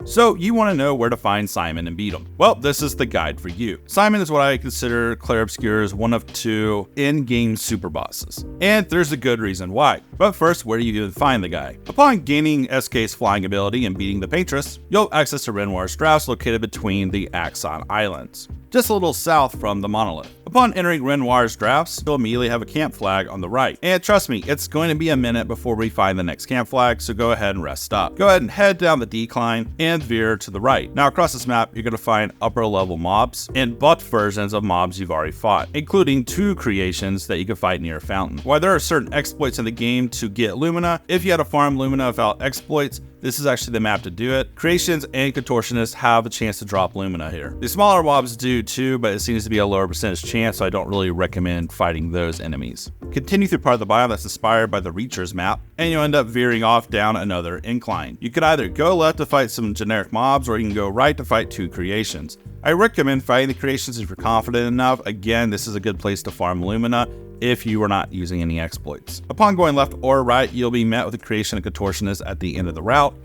So you want to know where to find Simon and beat him. Well, this is the guide for you. Simon is what I consider Clair Obscur's one of 2 in-game super bosses. And there's a good reason why. But first, where do you even find the guy? Upon gaining SK's flying ability and beating the Paintress, you'll have access to Renoir's drafts located between the Axon Islands, just a little south from the monolith. Upon entering Renoir's drafts, you'll immediately have a camp flag on the right. And trust me, it's going to be a minute before we find the next camp flag, so go ahead and rest up. Go ahead and head down the decline and veer to the right. Now across this map, you're going to find upper level mobs and buffed versions of mobs you've already fought, including 2 creations that you can fight near a fountain. While there are certain exploits in the game to get Lumina, if you had to farm Lumina without exploits, this is actually the map to do it. Creations and Contortionists have a chance to drop Lumina here. The smaller mobs do too, but it seems to be a lower percentage chance, so I don't really recommend fighting those enemies. Continue through part of the biome that's inspired by the Reacher's map, and you'll end up veering off down another incline. You could either go left to fight some generic mobs, or you can go right to fight 2 creations. I recommend fighting the creations if you're confident enough. Again, this is a good place to farm Lumina if you are not using any exploits. Upon going left or right, you'll be met with a creation of Contortionists at the end of the route.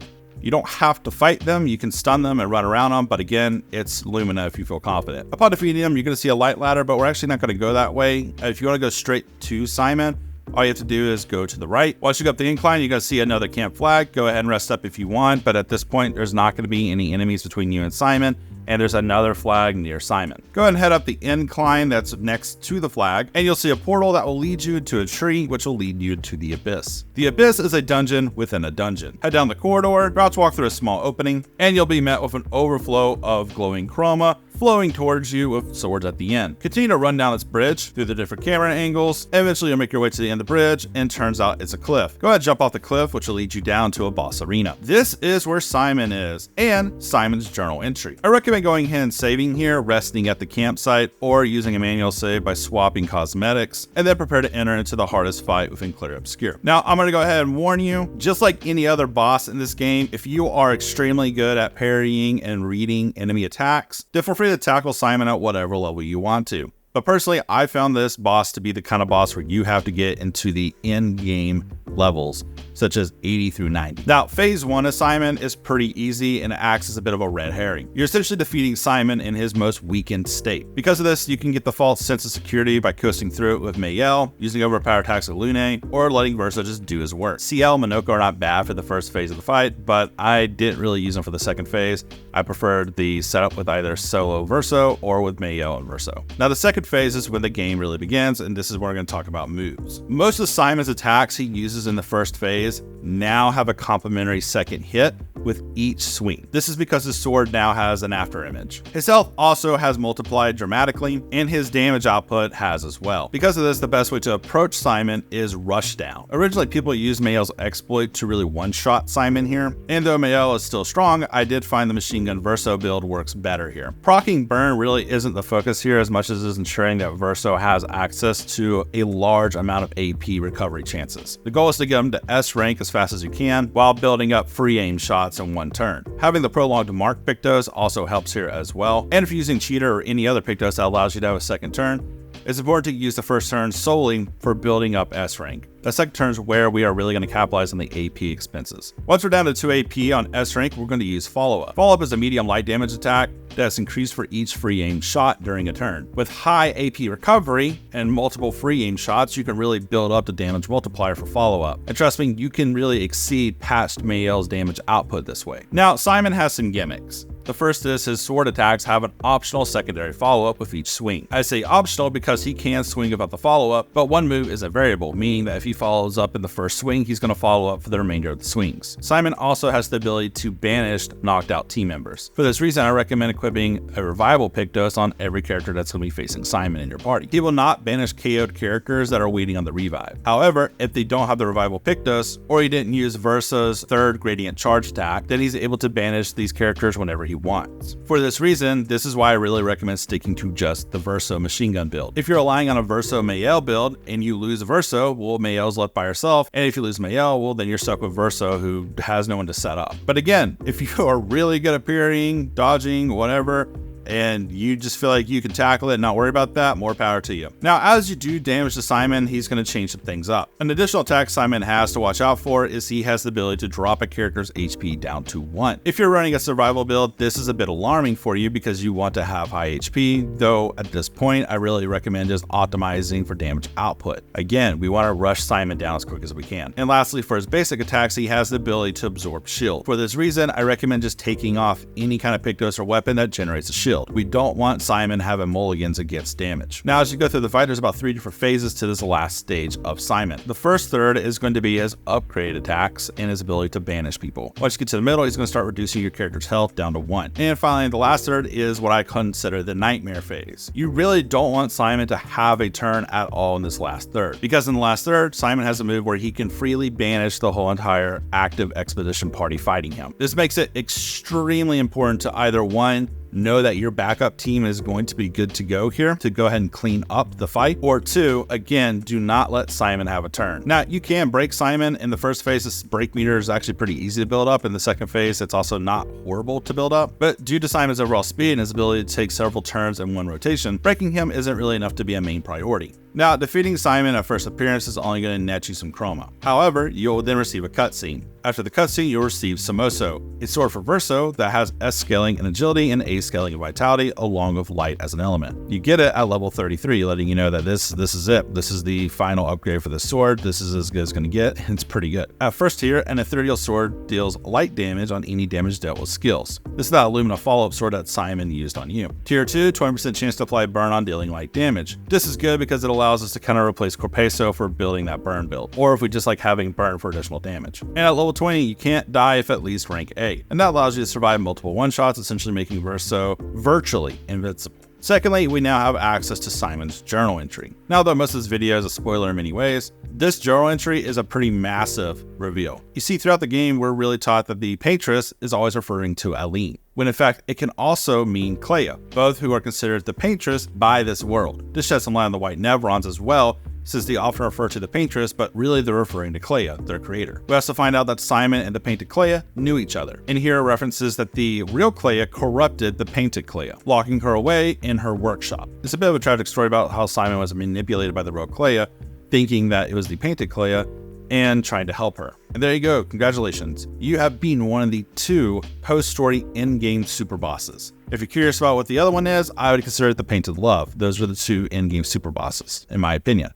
You don't have to fight them, you can stun them and run around them, but again, it's Lumina if you feel confident. Upon defeating them, you're going to see a light ladder, but we're actually not going to go that way. If you want to go straight to Simon, all you have to do is go to the right. Once you go up the incline, you're going to see another camp flag. Go ahead and rest up if you want, but at this point, there's not going to be any enemies between you and Simon, and there's another flag near Simon. Go ahead and head up the incline that's next to the flag, and you'll see a portal that will lead you to a tree, which will lead you to the Abyss. The Abyss is a dungeon within a dungeon. Head down the corridor, about to walk through a small opening, and you'll be met with an overflow of glowing chroma flowing towards you with swords at the end. Continue to run down this bridge through the different camera angles. Eventually you'll make your way to the end of the bridge, and turns out it's a cliff. Go ahead and jump off the cliff, which will lead you down to a boss arena. This is where Simon is, and Simon's journal entry. I recommend going ahead and saving here, resting at the campsite, or using a manual save by swapping cosmetics, and then prepare to enter into the hardest fight within Clair Obscur. Now, I'm going to go ahead and warn you, just like any other boss in this game, if you are extremely good at parrying and reading enemy attacks, then feel free to tackle Simon at whatever level you want to. But personally, I found this boss to be the kind of boss where you have to get into the in-game levels, such as 80 through 90. Now, phase 1 of Simon is pretty easy and acts as a bit of a red herring. You're essentially defeating Simon in his most weakened state. Because of this, you can get the false sense of security by coasting through it with Mayel, using overpowered attacks with Lune, or letting Verso just do his work. CL and Minoko are not bad for the first phase of the fight, but I didn't really use them for the second phase. I preferred the setup with either solo Verso or with Mayel and Verso. Now, the second phase is when the game really begins, and this is where we're going to talk about moves. Most of Simon's attacks he uses in the first phase now have a complementary second hit with each swing. This is because his sword now has an after image. His health also has multiplied dramatically, and his damage output has as well. Because of this, the best way to approach Simon is rush down. Originally, people used Mayel's exploit to really one-shot Simon here, and though Mayel is still strong, I did find the machine gun Verso build works better here. Proccing burn really isn't the focus here as much as it is ensuring that Verso has access to a large amount of AP recovery chances. The goal is to get him to S rank as fast as you can while building up free aim shots in one turn. Having the prolonged mark Pictos also helps here as well, and if you're using Cheater or any other Pictos that allows you to have a second turn, it's important to use the first turn solely for building up S rank. The second turn is where we are really going to capitalize on the AP expenses. Once we're down to 2 AP on S rank, we're going to use Follow-Up. Follow-Up is a medium light damage attack that's increased for each free aim shot during a turn. With high AP recovery and multiple free aim shots, you can really build up the damage multiplier for Follow-Up. And trust me, you can really exceed past Mayel's damage output this way. Now, Simon has some gimmicks. The first is his sword attacks have an optional secondary follow-up with each swing. I say optional because he can swing without the follow-up, but one move is a variable, meaning that if he follows up in the first swing, he's going to follow up for the remainder of the swings. Simon also has the ability to banish knocked out team members. For this reason, I recommend equipping a revival Pictos on every character that's going to be facing Simon in your party. He will not banish KO'd characters that are waiting on the revive. However, if they don't have the revival Pictos, or he didn't use Verso's third gradient charge attack, then he's able to banish these characters whenever he wants. For this reason, this is why I really recommend sticking to just the Verso machine gun build. If you're relying on a Verso Mayel build and you lose Verso, well, Mayel's left by herself, and if you lose Mayel, well, then you're stuck with Verso who has no one to set up. But again, if you are really good at parrying, dodging, whatever, and you just feel like you can tackle it and not worry about that, more power to you. Now, as you do damage to Simon, he's going to change some things up. An additional attack Simon has to watch out for is he has the ability to drop a character's HP down to 1. If you're running a survival build, this is a bit alarming for you because you want to have high HP, though at this point, I really recommend just optimizing for damage output. Again, we want to rush Simon down as quick as we can. And lastly, for his basic attacks, he has the ability to absorb shield. For this reason, I recommend just taking off any kind of Pictos or weapon that generates a shield. We don't want Simon having mulligans against damage. Now, as you go through the fight, there's about 3 different phases to this last stage of Simon. The first third is going to be his upgrade attacks and his ability to banish people. Once you get to the middle, he's going to start reducing your character's health down to 1. And finally, the last third is what I consider the nightmare phase. You really don't want Simon to have a turn at all in this last third, because in the last third, Simon has a move where he can freely banish the whole entire active expedition party fighting him. This makes it extremely important to either one, know that your backup team is going to be good to go here to go ahead and clean up the fight, or 2, again, do not let Simon have a turn. Now, you can break Simon. In the first phase, this break meter is actually pretty easy to build up. In the second phase, it's also not horrible to build up, but due to Simon's overall speed and his ability to take several turns in one rotation, breaking him isn't really enough to be a main priority. Now, defeating Simon at first appearance is only going to net you some chroma. However, you'll then receive a cutscene. After the cutscene, you'll receive Samoso, a sword for Verso that has S scaling in agility and A scaling in vitality, along with light as an element. You get it at level 33, letting you know that this is it. This is the final upgrade for the sword. This is as good as it's going to get. It's pretty good. At first tier, an ethereal sword deals light damage on any damage dealt with skills. This is that Illumina follow-up sword that Simon used on you. Tier 2, 20% chance to apply burn on dealing light damage. This is good because it allows us to kind of replace Corpeso for building that burn build, or if we just like having burn for additional damage. And at level 20, you can't die if at least rank A, and that allows you to survive multiple one-shots, essentially making Verso virtually invincible. Secondly, we now have access to Simon's journal entry. Now, though most of this video is a spoiler in many ways, this journal entry is a pretty massive reveal. You see, throughout the game, we're really taught that the Paintress is always referring to Aline, when in fact, it can also mean Clair, both who are considered the Paintress by this world. This sheds some light on the White Nevrons as well, since they often refer to the Paintress, but really they're referring to Clair, their creator. We also find out that Simon and the Painted Clair knew each other. And here are references that the real Clair corrupted the Painted Clair, locking her away in her workshop. It's a bit of a tragic story about how Simon was manipulated by the real Clair, thinking that it was the Painted Clair, and trying to help her. And there you go, congratulations. You have been one of the 2 post-story in-game super bosses. If you're curious about what the other one is, I would consider it the Painted Love. Those are the 2 in-game super bosses, in my opinion.